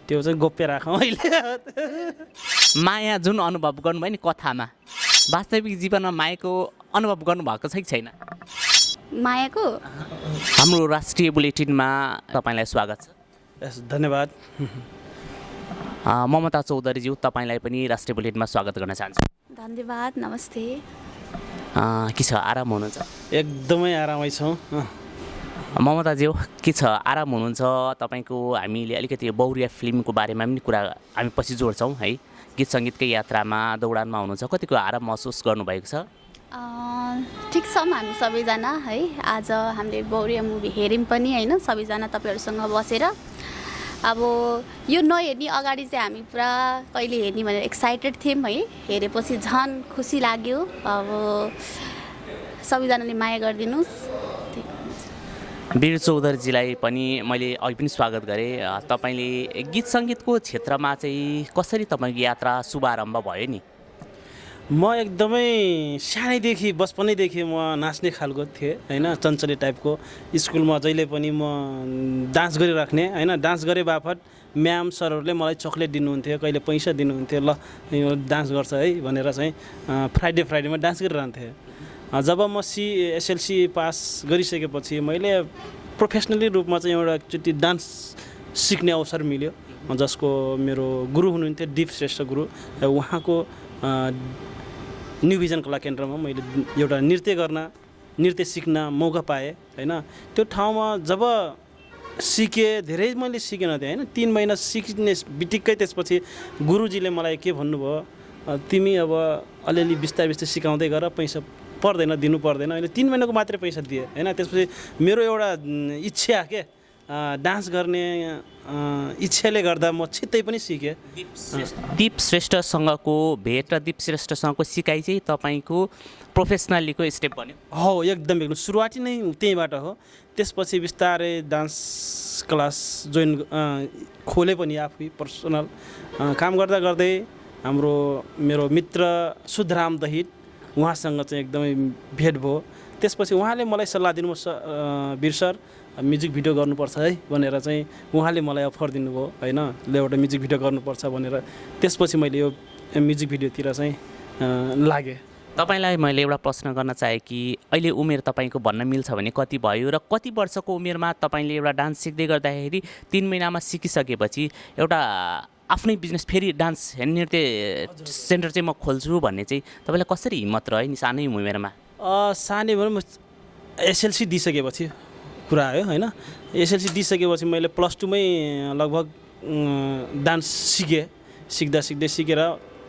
त्यो चाहिँ गोप्य राखौँ अहिले। माया जुन अनुभव गर्नुभयो नि कथामा, वास्तविक जीवनमा मायाको अनुभव गर्नुभएको छ कि छैन? मायाको हाम्रो राष्ट्रिय बुलेटिनमा तपाईँलाई स्वागत छ। यस, धन्यवाद। ममता चौधरीज्यू, तपाईँलाई पनि राष्ट्रिय बुलेटिनमा स्वागत गर्न चाहन्छु। धन्यवाद, नमस्ते। के छ, आराम हुनुहुन्छ? एकदमै आरामै छौँ। ममताज्यू, के छ, आराम हुनुहुन्छ? तपाईँको हामीले अलिकति बौरिया फिल्मको बारेमा पनि कुरा हामी पछि जोड्छौँ है। गीत सङ्गीतकै यात्रामा दौडानमा हुनुहुन्छ, कतिको आराम महसुस गर्नुभएको छ? ठिक छौँ हामी सबैजना है। आज हामीले बौरिया मुभी हेऱ्यौँ पनि होइन, सबैजना तपाईँहरूसँग बसेर। अब यो नहेर्ने अगाडि चाहिँ हामी पुरा कहिले हेर्ने भनेर एक्साइटेड थियौँ है। हेरेपछि झन् खुसी लाग्यो। अब सबैजनाले माया गरिदिनुहोस्। वीर चौधरीजीलाई पनि मैले अघि पनि स्वागत गरेँ। तपाईँले गीत सङ्गीतको क्षेत्रमा चाहिँ कसरी तपाईँको यात्रा शुभारम्भ भयो नि? म एकदमै सानैदेखि बचपनैदेखि म नाच्ने खालको थिएँ होइन, चञ्चले टाइपको। स्कुलमा जहिले पनि म डान्स गरिराख्ने होइन। डान्स गरे बापत म्याम सरहरूले मलाई चक्लेट दिनुहुन्थ्यो, कहिले पैसा दिनुहुन्थ्यो। ल यो डान्स गर्छ है भनेर चाहिँ फ्राइडेमा डान्स गरिरहन्थेँ। जब म एसएलसी पास गरिसकेपछि मैले प्रोफेसनली रूपमा चाहिँ एउटा एकचोटि डान्स सिक्ने अवसर मिल्यो, जसको मेरो गुरु हुनुहुन्थ्यो दीप श्रेष्ठ गुरु। उहाँको न्यू भिजन कला केन्द्रमा मैले एउटा नृत्य सिक्न मौका पाएँ होइन। त्यो ठाउँमा जब सिकेँ, धेरै मैले सिकेन थिएँ होइन। 3 महिना सिक्ने बित्तिकै त्यसपछि गुरुजीले मलाई के भन्नुभयो, तिमी अब अलिअलि बिस्तारै सिकाउँदै गर, पैसा पर्दैन, दिनु पर्दैन। अहिले 3 महिनाको मात्रै पैसा दिएँ होइन। त्यसपछि मेरो एउटा इच्छा के डान्स गर्ने इच्छाले गर्दा म छिट्टै पनि सिकेँ। दीप श्रेष्ठसँगको भेट र दीप श्रेष्ठसँगको सिकाइ चाहिँ तपाईँको प्रोफेसनलीको स्टेप बन्यो? हो, एकदम सुरुवाती नै त्यहीँबाट हो। त्यसपछि बिस्तारै डान्स क्लास खोले पनि आफै पर्सनल काम गर्दा गर्दै मेरो मित्र सुधराम दहित, उहाँसँग चाहिँ एकदमै भेट भयो। त्यसपछि उहाँले मलाई सल्लाह दिनुभयो, वीर सर म्युजिक भिडियो गर्नुपर्छ है भनेर चाहिँ उहाँले मलाई अफर दिनुभयो होइन। एउटा म्युजिक भिडियो गर्नुपर्छ भनेर। त्यसपछि मैले यो म्युजिक भिडियोतिर चाहिँ लागेँ। तपाईँलाई मैले एउटा प्रश्न गर्न चाहेँ कि अहिले उमेर तपाईँको भन्न मिल्छ भने कति भयो, र कति वर्षको उमेरमा तपाईँले एउटा डान्स सिक्दै गर्दाखेरि 3 महिनामा सिकिसकेपछि एउटा आफ्नै बिजनेस फेरि डान्स नृत्य सेन्टर चाहिँ म खोल्छु भन्ने चाहिँ तपाईँलाई कसरी हिम्मत रह्यो नि सानै उमेरमा? सानै उमेरमा एसएलसी दिइसकेपछि कुरा आयो होइन। एसएलसी दिइसकेपछि मैले +2 मै लगभग डान्स सिकेर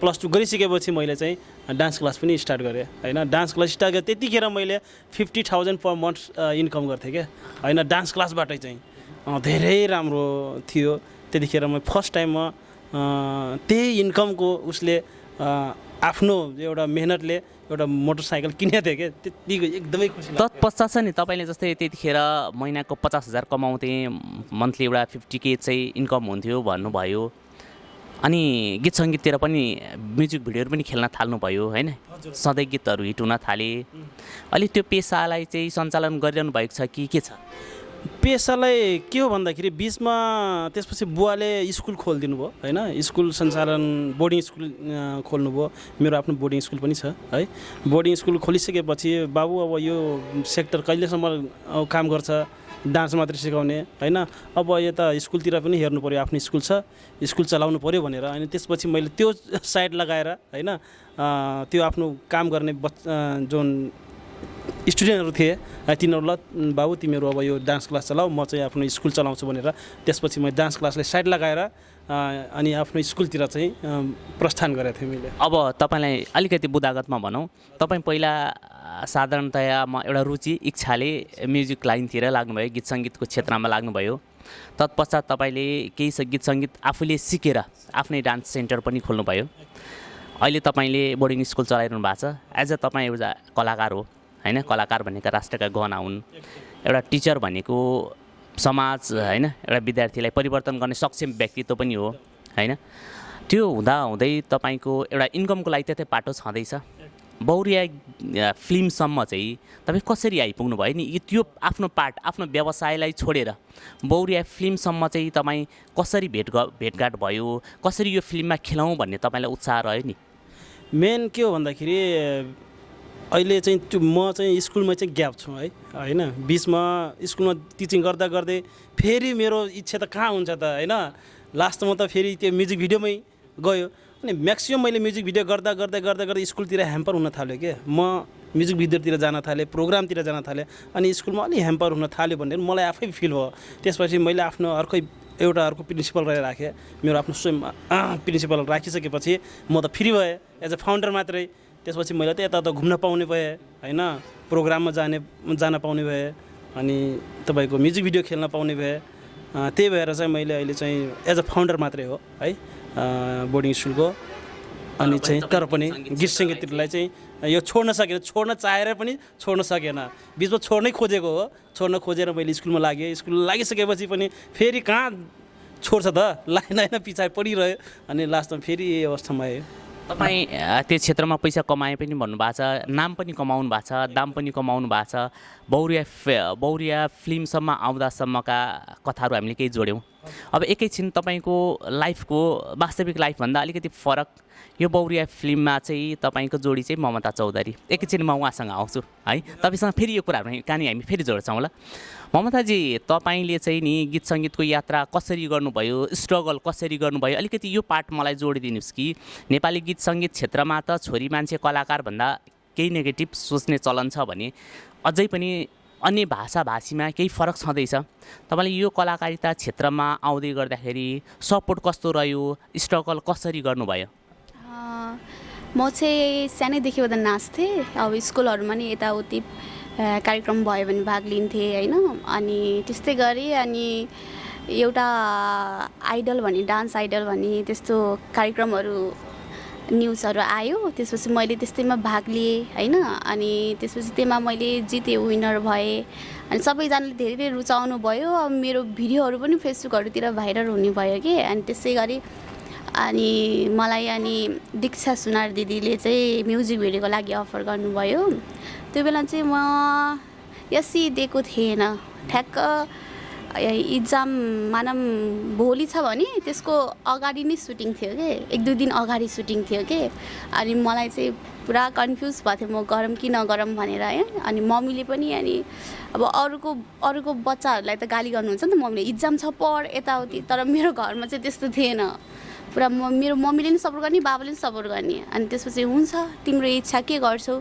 +2 गरिसकेपछि मैले चाहिँ डान्स क्लास पनि स्टार्ट गरेँ होइन। डान्स क्लास स्टार्ट गरेँ त्यतिखेर मैले 50,000 पर मन्थ इन्कम गर्थेँ क्या होइन। डान्स क्लासबाटै चाहिँ धेरै राम्रो थियो। त्यतिखेर म फर्स्ट टाइममा त्यही इन्कमको उसले आफ्नो एउटा मेहनतले एउटा मोटरसाइकल किनेको थिएँ क्या। त्यतिको एकदमै खुसी लाग्यो। तत्पश्चात छ नि तपाईँले जस्तै त्यतिखेर महिनाको 50,000 कमाउँथेँ, मन्थली एउटा 50K चाहिँ इन्कम हुन्थ्यो भन्नुभयो। अनि गीत सङ्गीततिर पनि म्युजिक भिडियोहरू पनि खेल्न थाल्नुभयो होइन। सधैँ गीतहरू हिट हुन थाले। अहिले त्यो पेसालाई चाहिँ सञ्चालन गरिरहनु भएको छ कि के छ? पेसालाई के हो भन्दाखेरि बिचमा त्यसपछि बुवाले स्कुल खोलिदिनु भयो होइन। स्कुल सञ्चालन बोर्डिङ स्कुल खोल्नुभयो। मेरो आफ्नो बोर्डिङ स्कुल पनि छ है। बोर्डिङ स्कुल खोलिसकेपछि बाबु अब यो सेक्टर कहिलेसम्म काम गर्छ, डान्स मात्रै सिकाउने होइन। अब यता स्कुलतिर पनि हेर्नु पऱ्यो, आफ्नो स्कुल छ, स्कुल चलाउनु पऱ्यो भनेर। अनि त्यसपछि मैले त्यो साइड लगाएर होइन, त्यो आफ्नो काम गर्ने जुन स्टुडेन्टहरू थिए तिनीहरू, ल बाबु तिमीहरू अब यो डान्स क्लास चलाऊ, म चाहिँ आफ्नो स्कुल चलाउँछु भनेर। त्यसपछि मैले डान्स क्लासलाई साइड लगाएर अनि आफ्नो स्कुलतिर चाहिँ प्रस्थान गरेको थिएँ मैले। अब तपाईँलाई अलिकति बुदागतमा भनौँ, तपाईँ पहिला साधारणतया एउटा रुचि इच्छाले म्युजिक लाइनतिर लाग्नुभयो, गीत सङ्गीतको क्षेत्रमा लाग्नुभयो। तत्पश्चात तपाईँले केही गीत सङ्गीत आफूले सिकेर आफ्नै डान्स सेन्टर पनि खोल्नुभयो। अहिले तपाईँले बोर्डिङ स्कुल चलाइरहनु भएको छ। एज अ तपाईँ एउटा कलाकार हो होइन। कलाकार भनेका राष्ट्रका गहना हुन्। एउटा टिचर भनेको समाज होइन, एउटा विद्यार्थीलाई परिवर्तन गर्ने सक्षम व्यक्तित्व पनि हो होइन। त्यो हुँदाहुँदै तपाईँको एउटा इन्कमको लागि त्यतै बाटो छँदैछ बौरिया फिल्मसम्म चाहिँ तपाईँ कसरी आइपुग्नु भयो नि त्यो आफ्नो पार्ट आफ्नो व्यवसायलाई छोडेर बौरिया फिल्मसम्म चाहिँ तपाईँ कसरी भेटघाट भयो कसरी यो फिल्ममा खेलाउँ भन्ने तपाईँलाई उत्साह रह्यो नि मेन के हो भन्दाखेरि अहिले चाहिँ म चाहिँ स्कुलमा चाहिँ ग्याप छु है होइन बिचमा स्कुलमा टिचिङ गर्दा गर्दै फेरि मेरो इच्छा त कहाँ हुन्छ त होइन लास्टमा त फेरि त्यो म्युजिक भिडियोमै गयो अनि म्याक्सिमम् मैले म्युजिक भिडियो गर्दा गर्दै गर्दा गर्दै स्कुलतिर ह्याम्पर हुन थाल्यो क्या म म्युजिक भिडियोतिर जान थालेँ प्रोग्रामतिर जान थालेँ अनि स्कुलमा अलि ह्याम्पर हुन थाल्यो भनेर मलाई आफै फिल भयो त्यसपछि मैले आफ्नो अर्को प्रिन्सिपल रहेर राखेँ मेरो आफ्नो स्वयं प्रिन्सिपल राखिसकेपछि म त फ्री भएँ एज अ फाउन्डर मात्रै त्यसपछि मैले त यता घुम्न पाउने भएँ होइन प्रोग्राममा जान पाउने भएँ अनि तपाईँको म्युजिक भिडियो खेल्न पाउने भएँ त्यही भएर चाहिँ मैले अहिले चाहिँ एज अ फाउन्डर मात्रै हो है बोर्डिङ स्कुलको अनि चाहिँ तर पनि गीत सङ्गीतलाई चाहिँ यो छोड्न चाहेर पनि छोड्न सकेन बिचमा छोड्नै खोजेको हो छोड्न खोजेर मैले स्कुलमा लागेँ स्कुल लागिसकेपछि पनि फेरि कहाँ छोड्छ त लाइन पछाडि पढिरह्यो अनि लास्टमा फेरि यही अवस्थामा आयो तपाईँ त्यो क्षेत्रमा पैसा कमाए पनि भन्नुभएको छ नाम पनि कमाउनु भएको छ दाम पनि कमाउनु भएको छ बौरिया फिल्मसम्म आउँदासम्मका कथाहरू हामीले केही जोड्यौँ अब एकैछिन तपाईँको लाइफको वास्तविक लाइफभन्दा अलिकति फरक यो बौरिया फिल्ममा चाहिँ तपाईँको जोडी चाहिँ ममता चौधरी एकैछिन म उहाँसँग आउँछु है तपाईँसँग फेरि यो कुराहरू कहानी हामी फेरि जोड्छौँ ल ममताजी तपाईँले चाहिँ नि गीत सङ्गीतको यात्रा कसरी गर्नुभयो स्ट्रगल कसरी गर्नुभयो अलिकति यो पार्ट मलाई जोडिदिनुहोस् कि नेपाली गीत सङ्गीत क्षेत्रमा त छोरी मान्छे कलाकारभन्दा केही नेगेटिभ सोच्ने चलन छ भने अझै पनि अन्य भाषाभाषीमा केही फरक छँदैछ तपाईँले यो कलाकारिता क्षेत्रमा आउँदै गर्दाखेरि सपोर्ट कस्तो रह्यो स्ट्रगल कसरी गर्नुभयो म चाहिँ सानैदेखि उता नाच्थेँ अब स्कुलहरूमा नि यताउति कार्यक्रम भयो भने भाग लिन्थेँ होइन अनि त्यस्तै गरेँ अनि एउटा आइडल भन्ने डान्स आइडल भन्ने त्यस्तो कार्यक्रमहरू न्युजहरू आयो त्यसपछि मैले त्यस्तैमा भाग लिएँ होइन अनि त्यसपछि त्यसमा मैले जितेँ विनर भएँ अनि सबैजनाले धेरै रुचाउनु भयो अब मेरो भिडियोहरू पनि फेसबुकहरूतिर भाइरल हुने भयो कि अनि त्यसै गरी अनि मलाई अनि दीक्षा सुनार दिदीले चाहिँ म्युजिक भिडियोको लागि अफर गर्नुभयो त्यो बेला चाहिँ म यसै दिएको थिएन ठ्याक्क इक्जाम मानम भोलि छ भने त्यसको अगाडि नै सुटिङ थियो कि एक दुई दिन अगाडि सुटिङ थियो कि अनि मलाई चाहिँ पुरा कन्फ्युज भएको थियो म गरौँ कि नगरौँ भनेर है अनि मम्मीले पनि अनि अब अरूको बच्चाहरूलाई त गाली गर्नुहुन्छ नि त मम्मीले इक्जाम छ पढ यताउति तर मेरो घरमा चाहिँ त्यस्तो थिएन पुरा मेरो मम्मीले नि सपोर्ट गर्ने बाबाले पनि सपोर्ट गर्ने अनि त्यसपछि हुन्छ तिम्रो इच्छा के गर्छौ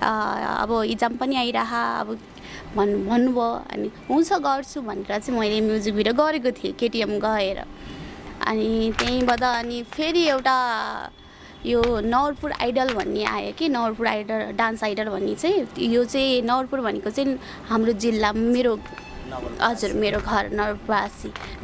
अब इक्जाम पनि आइरह अब भन्नुभयो अनि हुन्छ गर्छु भनेर चाहिँ मैले म्युजिक भिडियो गरेको थिएँ केटिएम गएर अनि त्यहीँबाट अनि फेरि एउटा यो नवलपुर आइडल भन्ने आयो कि नवलपुर आइडल डान्स आइडल भन्ने चाहिँ यो चाहिँ नवलपुर भनेको चाहिँ हाम्रो जिल्ला हजुर मेरो घर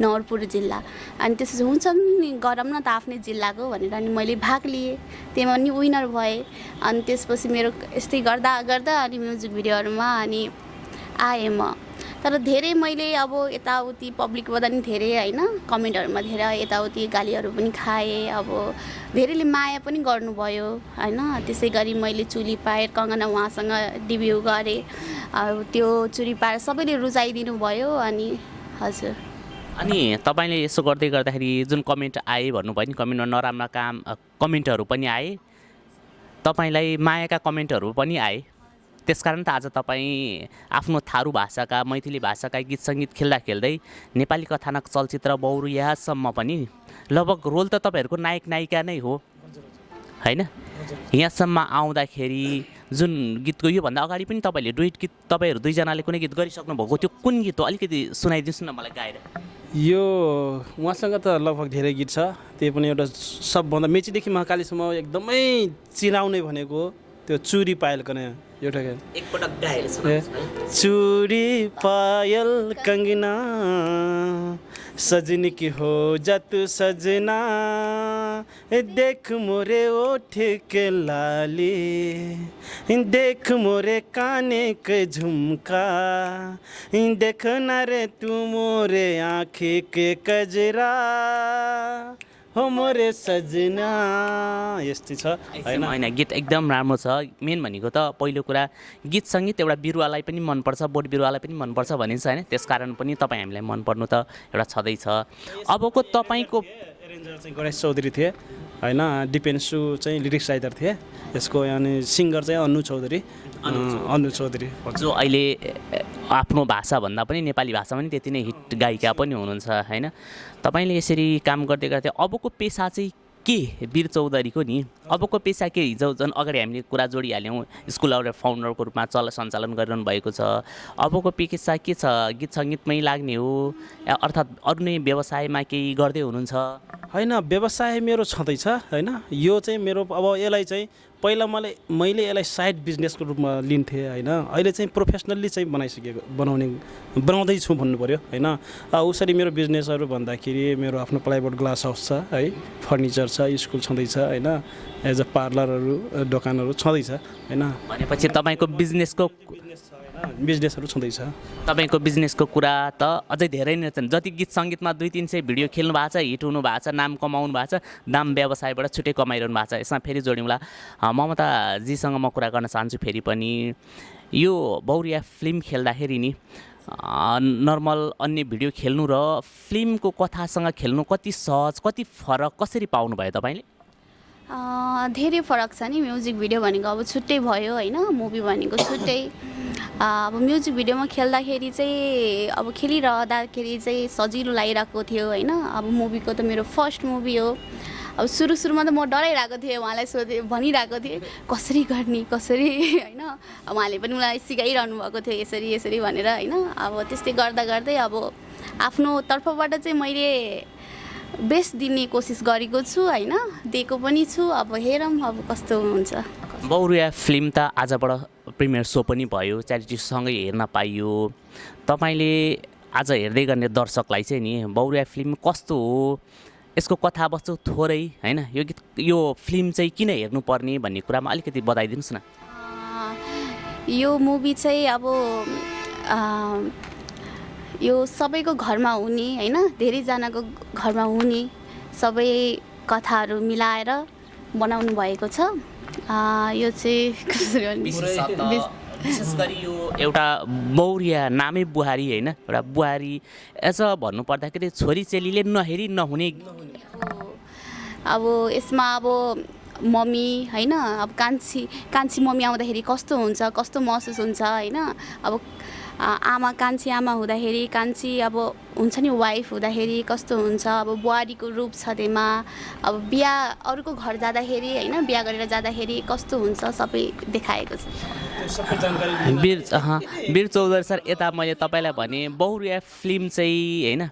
नवलपुर जिल्ला अनि त्यसपछि हुन्छ नि गरौँ न त आफ्नै जिल्लाको भनेर अनि मैले भाग लिएँ त्यसमा पनि विनर भएँ अनि त्यसपछि मेरो यस्तै गर्दा गर्दा अनि म्युजिक भिडियोहरूमा अनि आएँ म तर धेरै मैले अब यताउति पब्लिकबाट नि धेरै होइन कमेन्टहरूमा धेरै यताउति गालीहरू पनि खाएँ अब धेरैले माया पनि गर्नुभयो होइन त्यसै गरी मैले चुली पाएर कङ्गना उहाँसँग डेब्यु गरेँ अब त्यो चुरी पाएर सबैले रुचाइदिनु भयो अनि हजुर अनि तपाईँले यसो गर्दै गर्दाखेरि जुन कमेन्ट आए भन्नुभयो नि कमेन्टमा नराम्रा कमेन्टहरू पनि आए तपाईँलाई मायाका कमेन्टहरू पनि आए त्यसकारण त आज तपाईँ आफ्नो थारू भाषाका मैथिली भाषाका गीत सङ्गीत खेल्दा खेल्दै नेपाली कथानक चलचित्र बौरियासम्म पनि लगभग रोल त तपाईँहरूको नायक नायिका नै हो होइन यहाँसम्म आउँदाखेरि जुन गीतको योभन्दा अगाडि पनि तपाईँले डुइट गीत तपाईँहरू दुईजनाले कुनै गीत गरिसक्नु भएको त्यो कुन गीत हो अलिकति सुनाइदिनुहोस् न मलाई गाएर यो उहाँसँग त लगभग धेरै गीत छ त्यही पनि एउटा सबभन्दा मेचीदेखि महाकालीसम्म एकदमै चिनाउने भनेको त्यो चुरी पायल कने एउटा एकपटक गाएर चुरी पायल कंगना सजनी की हो जत सजना देख मोरे ओठ के लाली देख मोरे काने के झुमका देख न रे तू मोरे आँखें के कजरा हो मोरे सजना यस्तै छ होइन होइन गीत एकदम राम्रो छ। मेन भनेको त पहिलो कुरा गीत सङ्गीत एउटा बिरुवालाई पनि मनपर्छ, बोट बिरुवालाई पनि मनपर्छ भनिन्छ होइन, त्यसकारण पनि तपाईँ हामीलाई मनपर्नु त एउटा छँदैछ। अबको तपाईँको एरेन्जर चाहिँ गणेश चौधरी थिए होइन, डिपेन्सु चाहिँ लिरिक्स राइटर थिए यसको, अनि सिङ्गर चाहिँ अनु चौधरी जो अहिले आफ्नो भाषाभन्दा पनि नेपाली भाषामा पनि त्यति नै हिट गायिका पनि हुनुहुन्छ होइन। तपाईँले यसरी काम गर्दै गर्दै अबको पेसा चाहिँ के वीर चौधरीको नि अबको पेसा के? हिजो झन् अगाडि हामीले कुरा जोडिहाल्यौँ, स्कुल एउटा फाउन्डरको रूपमा सञ्चालन गरिरहनु भएको छ। अबको पेसा के छ? गीत सङ्गीतमै लाग्ने हो अर्थात् अरू नै व्यवसायमा केही गर्दै हुनुहुन्छ? होइन, व्यवसाय मेरो छँदैछ होइन। यो चाहिँ मेरो अब यसलाई चाहिँ पहिला मैले यसलाई साइड बिजनेसको रूपमा लिन्थेँ होइन, अहिले चाहिँ प्रोफेसनल्ली चाहिँ बनाउँदैछु भन्नु पऱ्यो होइन। उसरी मेरो बिजनेसहरू भन्दाखेरि मेरो आफ्नो प्लाइवुड ग्लास हाउस छ है, फर्निचर छ, स्कुल छँदैछ होइन, एज अ पार्लरहरू दोकानहरू छँदैछ होइन। भनेपछि तपाईँको बिजनेसहरू छँदैछ। तपाईँको बिजनेसको कुरा त अझै धेरै नै छन्। जति गीत सङ्गीतमा 200-300 भिडियो खेल्नु भएको छ, हिट हुनु भएको छ, नाम कमाउनु भएको छ, दाम व्यवसायबाट छुट्टै कमाइरहनु भएको छ। यसमा फेरि जोड्यौँला, ममताजीसँग म कुरा गर्न चाहन्छु फेरि पनि। यो बौरिया फिल्म खेल्दाखेरि नि नर्मल अन्य भिडियो खेल्नु र फिल्मको कथासँग खेल्नु कति सहज, कति फरक, कसरी पाउनु भयो तपाईँले? धेरै फरक छ नि। म्युजिक भिडियो भनेको अब छुट्टै भयो होइन, मुभी भनेको छुट्टै। अब म्युजिक भिडियोमा खेल्दाखेरि चाहिँ अब खेलिरहँदाखेरि चाहिँ सजिलो लागिरहेको थियो होइन। अब मुभीको त मेरो फर्स्ट मुभी हो। अब सुरुमा त म डराइरहेको थिएँ, उहाँलाई भनिरहेको थिएँ कसरी गर्ने कसरी होइन। उहाँले पनि मलाई सिकाइरहनु भएको थियो यसरी भनेर होइन। अब त्यस्तै गर्दा गर्दै अब आफ्नो तर्फबाट चाहिँ मैले बेस्ट दिने कोसिस गरेको छु होइन, दिएको पनि छु। अब हेरौँ अब कस्तो हुन्छ। बौरिया फिल्म त आजबाट प्रिमियर सो पनि भयो, च्यारिटीसँगै हेर्न पाइयो। तपाईँले आज हेर्दै गर्ने दर्शकलाई चाहिँ नि बौरिया फिल्म कस्तो हो, यसको कथावस्तु थोरै होइन, यो फिल्म चाहिँ किन हेर्नुपर्ने भन्ने कुरामा अलिकति बताइदिनुहोस् न। यो मुभी चाहिँ अब यो सबैको घरमा हुने होइन, धेरैजनाको घरमा हुने सबै कथाहरू मिलाएर बनाउनु भएको छ। यो चाहिँ विशेष गरी यो एउटा बौरिया नामै बुहारी होइन, एउटा बुहारी एज भन्नुपर्दाखेरि छोरी चेलीले नहेरी नहुने। अब यसमा अब मम्मी होइन, अब कान्छी मम्मी आउँदाखेरि कस्तो हुन्छ, कस्तो महसुस हुन्छ होइन। अब कान्छी आमा हुँदाखेरि, कान्छी अब हुन्छ नि वाइफ हुँदाखेरि कस्तो हुन्छ, अब बुहारीको रूप छ त्यसमा। अब बिहा अरूको घर जाँदाखेरि होइन, बिहा गरेर जाँदाखेरि कस्तो हुन्छ सबै देखाएको छ। वीर चौधरी सर, यता मैले तपाईँलाई भने बौरिया फिल्म चाहिँ होइन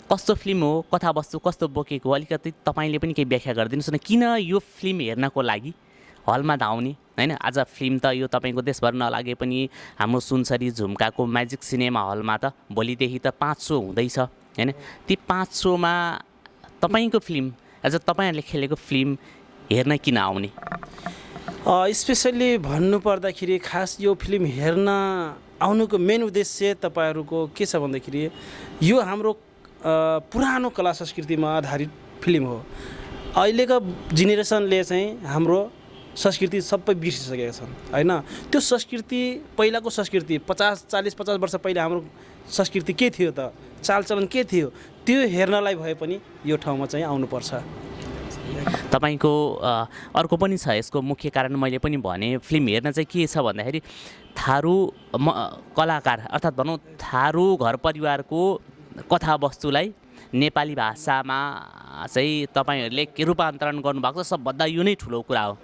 कस्तो फिल्म हो, कथावस्तु कस्तो बोकेको, अलिकति तपाईँले पनि केही व्याख्या गरिदिनुहोस् न। किन यो फिल्म हेर्नको लागि हलमा धाउने होइन? आज फिल्म त यो तपाईँको देशभर नलागे पनि हाम्रो सुनसरी झुम्काको म्याजिक सिनेमा हलमा त भोलिदेखि त 5 सो हुँदैछ होइन। ती 5 सोमा तपाईँको फिल्म एज तपाईँहरूले खेलेको फिल्म हेर्न किन आउने? स्पेसल्ली भन्नुपर्दाखेरि खास यो फिल्म हेर्न आउनुको मेन उद्देश्य तपाईँहरूको के छ भन्दाखेरि यो हाम्रो पुरानो कला संस्कृतिमा आधारित फिल्म हो। अहिलेको जेनेरेसनले चाहिँ हाम्रो संस्कृति सबै बिर्सिसकेका छन् होइन। त्यो संस्कृति पहिलाको संस्कृति 40-50 वर्ष पहिला हाम्रो संस्कृति के थियो त, चालचलन के थियो, त्यो हेर्नलाई भए पनि यो ठाउँमा चाहिँ आउनुपर्छ। तपाईँको अर्को पनि छ यसको मुख्य कारण, मैले पनि भने फिल्म हेर्न चाहिँ के छ भन्दाखेरि थारू कलाकार अर्थात् भनौँ थारू घर परिवारको कथावस्तुलाई नेपाली भाषामा चाहिँ तपाईँहरूले के रूपान्तरण गर्नुभएको छ, सबभन्दा यो नै ठुलो कुरा हो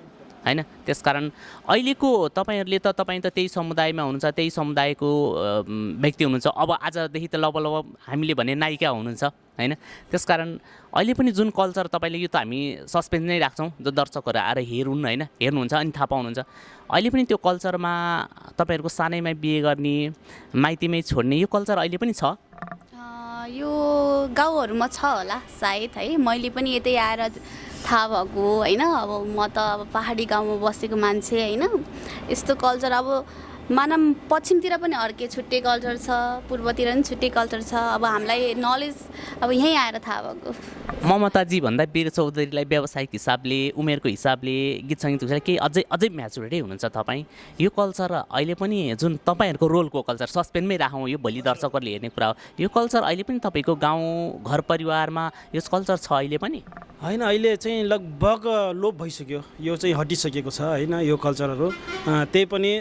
होइन। त्यसकारण अहिलेको तपाईँ त त्यही समुदायमा हुनुहुन्छ, त्यही समुदायको व्यक्ति हुनुहुन्छ। अब आजदेखि त लब हामीले भने नायिका हुनुहुन्छ होइन। त्यसकारण अहिले पनि जुन कल्चर तपाईँले, यो त हामी सस्पेन्स नै राख्छौँ, जो दर्शकहरू आएर हेर्नु होइन, हेर्नुहुन्छ अनि थाहा पाउनुहुन्छ। अहिले पनि त्यो कल्चरमा तपाईँहरूको सानैमा बिहे गर्ने, माइतीमै छोड्ने यो कल्चर अहिले पनि छ? यो गाउँहरूमा छ होला सायद है, मैले पनि यतै आएर थाहा भएको होइन। अब म त अब पहाडी गाउँमा बसेको मान्छे होइन। यस्तो कल्चर अब मानम पश्चिमतिर पनि अर्कै छुट्टै कल्चर छ, पूर्वतिर पनि छुट्टै कल्चर छ। अब हामीलाई नलेज अब यहीँ आएर थाहा भएको। ममताजी भन्दा वीर चौधरीलाई व्यावसायिक हिसाबले उमेरको हिसाबले गीत सङ्गीतको हिसाबले केही अझै म्याचुरिटी हुनुहुन्छ तपाईँ। यो कल्चर अहिले पनि जुन तपाईँहरूको रोलको कल्चर सस्पेन्डमै राखौँ, यो भोलि दर्शकहरूले हेर्ने कुरा हो, यो कल्चर अहिले पनि तपाईँको गाउँ घर परिवारमा यो कल्चर छ अहिले पनि? होइन, अहिले चाहिँ लगभग लोप भइसक्यो, यो चाहिँ हटिसकेको छ होइन यो कल्चरहरू। त्यही पनि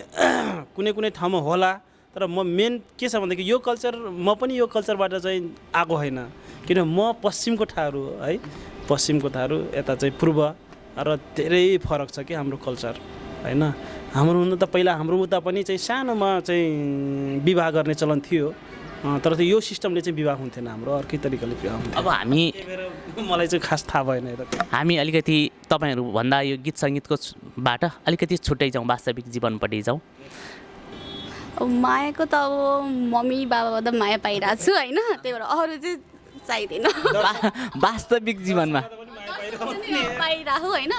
कुनै कुनै ठाउँमा होला, तर म मेन के छ भनेदेखि यो कल्चर म पनि यो कल्चरबाट चाहिँ आएको होइन, किन म पश्चिमको ठाहरू है, पश्चिमको ठाहरू यता चाहिँ पूर्व र धेरै फरक छ कि हाम्रो कल्चर होइन। हाम्रो हुन त पहिला हाम्रो उता पनि चाहिँ सानोमा चाहिँ विवाह गर्ने चलन थियो, तर यो सिस्टमले चाहिँ विवाह हुन्थेन, हाम्रो अर्कै तरिकाले विवाह हुन्थ्यो। अब हामी मलाई चाहिँ खास थाहा भएन यता। हामी अलिकति तपाईँहरूभन्दा यो गीत सङ्गीतकोबाट अलिकति छुट्टै जाउँ, वास्तविक जीवनपट्टि जाउँ। मायाको त अब मम्मी बाबाबाट माया पाइरहेको छु होइन, त्यही भएर अरू चाहिँ चाहिँदैन। वास्तविक जीवनमा पाइरहेको होइन,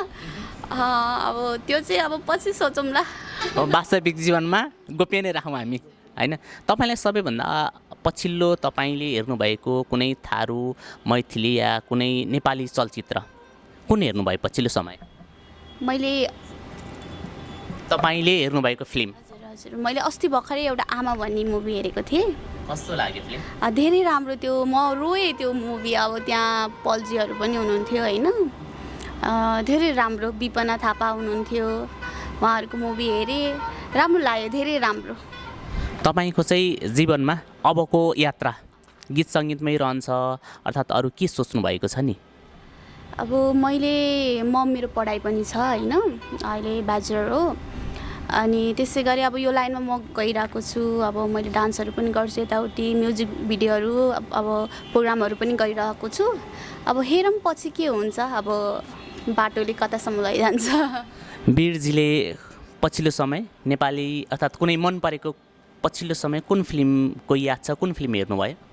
अब त्यो चाहिँ अब पछि सोचौँला। वास्तविक जीवनमा गोप्य नै राखौँ हामी होइन। तपाईँलाई सबैभन्दा पछिल्लो तपाईँले हेर्नुभएको कुनै थारू, मैथिली या कुनै नेपाली चलचित्र कुन हेर्नुभयो पछिल्लो समय? तपाईँले हेर्नुभएको फिल्म? हजुर, मैले अस्ति भर्खरै एउटा आमा भन्ने मुभी हेरेको थिएँ। कस्तो लाग्यो फिल्म? धेरै राम्रो थियो, म रोएँ त्यो मुभी। अब त्यहाँ पल्जीहरू पनि हुनुहुन्थ्यो होइन, धेरै राम्रो। विपना थापा हुनुहुन्थ्यो, उहाँहरूको मुभी हेरेँ, राम्रो लाग्यो, धेरै राम्रो। तपाईँको चाहिँ जीवनमा अबको यात्रा गीत सङ्गीतमै रहन्छ अर्थात् अरू के सोच्नु भएको छ नि? अब मेरो पढाइ पनि छ होइन, अहिले ब्याचलर हो, अनि त्यसै गरी अब यो लाइनमा म गइरहेको छु। अब मैले डान्सहरू पनि गर्छु, यताउति म्युजिक भिडियोहरू अब प्रोग्रामहरू पनि गरिरहेको छु। अब हेरौँ पछि के हुन्छ, अब बाटोले कतासम्म लैजान्छ। वीरजीले पछिल्लो समय नेपाली अर्थात् कुनै मन परेको पछिल्लो समय कुन फिल्मको याद छ, कुन फिल्म हेर्नुभयो?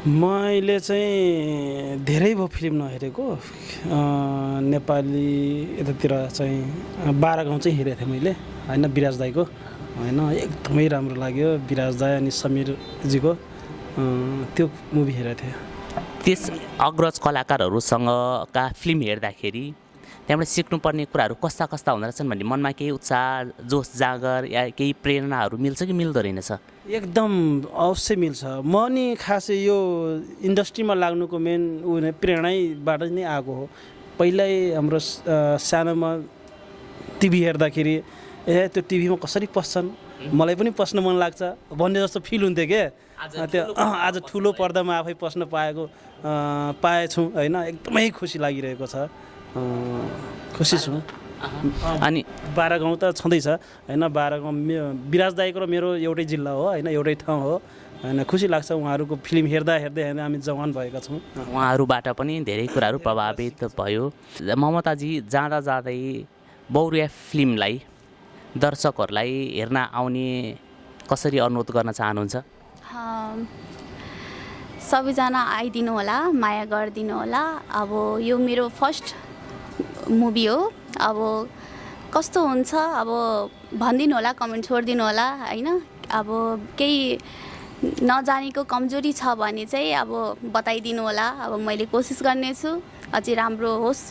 मैले चाहिँ धेरै भयो फिल्म नहेरेको, नेपाली यतातिर चाहिँ 12 गाउँ चाहिँ हेरेको थिएँ मैले होइन, विराज दाईको होइन, एकदमै राम्रो लाग्यो। विराज दाई अनि समीरजीको त्यो मुभी हेरेको थिएँ। त्यस अग्रज कलाकारहरूसँगका फिल्म हेर्दाखेरि त्यहाँबाट सिक्नुपर्ने कुराहरू कस्ता कस्ता हुँदो रहेछन् भन्ने मनमा केही उत्साह, जोस जाँगर या केही प्रेरणाहरू मिल्छ कि मिल्दो रहेनछ? एकदम अवश्य मिल्छ। म नि खासै यो इन्डस्ट्रीमा लाग्नुको मेन प्रेरणाबाट नै आएको हो। पहिल्यै हाम्रो सानोमा टिभी हेर्दाखेरि त्यो टिभीमा कसरी पस्छन्, मलाई पनि पस्न मन लाग्छ भन्ने जस्तो फिल हुन्थ्यो क्या। त्यो आज ठुलो पर्दामा आफै पस्न पाएछु होइन, एकदमै खुसी लागिरहेको छ, खुसी छु। अनि 12 गाउँ त छँदैछ होइन, 12 गाउँ विराज दाईको र मेरो एउटै जिल्ला हो होइन, एउटै ठाउँ हो होइन। खुसी लाग्छ उहाँहरूको फिल्म हेर्दा हामी जवान भएका छौँ। उहाँहरूबाट पनि धेरै कुराहरू प्रभावित भयो। ममताजी जाँदा जाँदै बौरिया फिल्मलाई दर्शकहरूलाई हेर्न आउने कसरी अनुरोध गर्न चाहनुहुन्छ? सबैजना आइदिनु होला, माया गरिदिनु होला। अब यो मेरो फर्स्ट मुभी हो, अब कस्तो हुन्छ अब भनिदिनु होला, कमेन्ट छोडिदिनु होला होइन। अब केही नजानेको कमजोरी छ भने चाहिँ अब बताइदिनु होला, अब मैले कोसिस गर्नेछु अझै राम्रो होस्।